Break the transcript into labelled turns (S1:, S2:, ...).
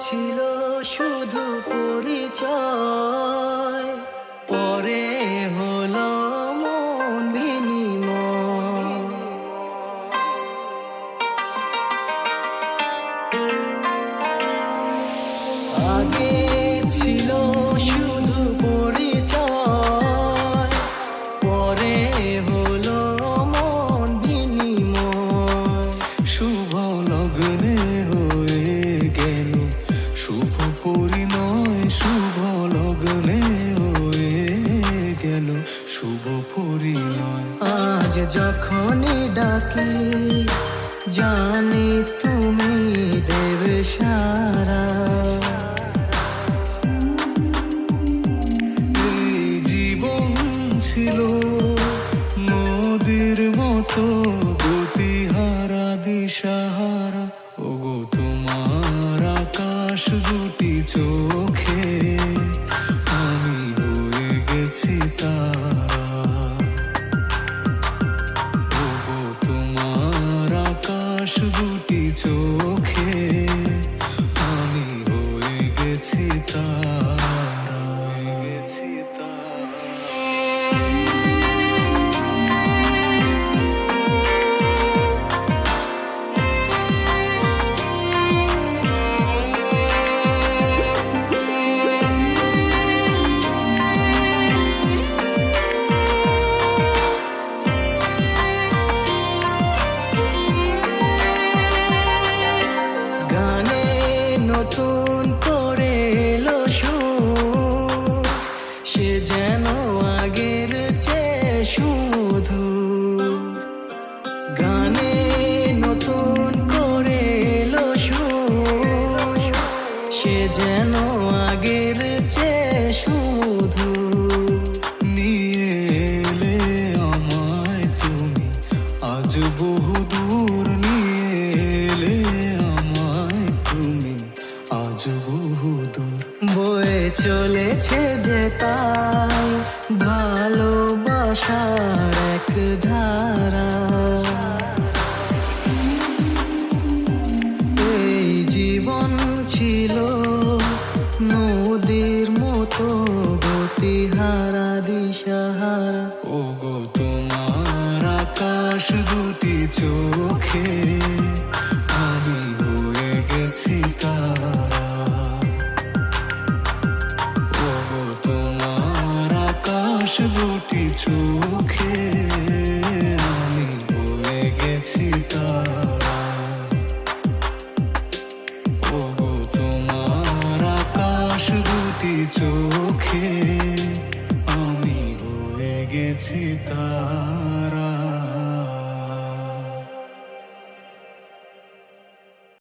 S1: ছিল শুধু পরিচয়, পরে হলো মন বিনিময়। আগে ছিল শুধু পরিচয়, পরে হলো মন বিনিময়।
S2: শুভ লগ্নে হয়ে গেল শুভ পরিণয়, শুভ লগ্নে হয়ে গেল শুভ পরিণয়।
S1: আজ যখনই ডাকি জানি তুমি দেবে সারা।
S2: এই জীবন ছিল নদীর মতো গতিহারা দিশাহারা, ওগো তোমার আকাশ দুটি চোখে আমি হয়ে গেছি তারা। ওগো তোমার আকাশ দুটি চোখে আমি হয়ে গেছি তারা।
S1: গানে নতুন করে এলো সুর, সে যেন আগের চেয়ে সুমধুর। গানে নতুন করে এলো সুর, সে যেন আগের চেয়ে সুমধুর।
S2: নিয়ে এলে আমায় তুমি আজ বহুদূর, নিয়ে এলে আমায় তুমি আজ বহুদূর।
S1: বয়ে চলেছে যে তাই ভালোবাসার এক ধারা। এই জীবন ছিল নদীর মতো গতিহারা দিশাহারা।
S2: ওগো তোমার আকাশ দুটি চোখে আমি হয়ে গেছি তারা। ওগো তোমার আকাশ দুটি চোখে আমি হয়ে গেছি তারা। ওগো তোমার আকাশ দুটি চোখে আমি হয়ে গেছি তারা।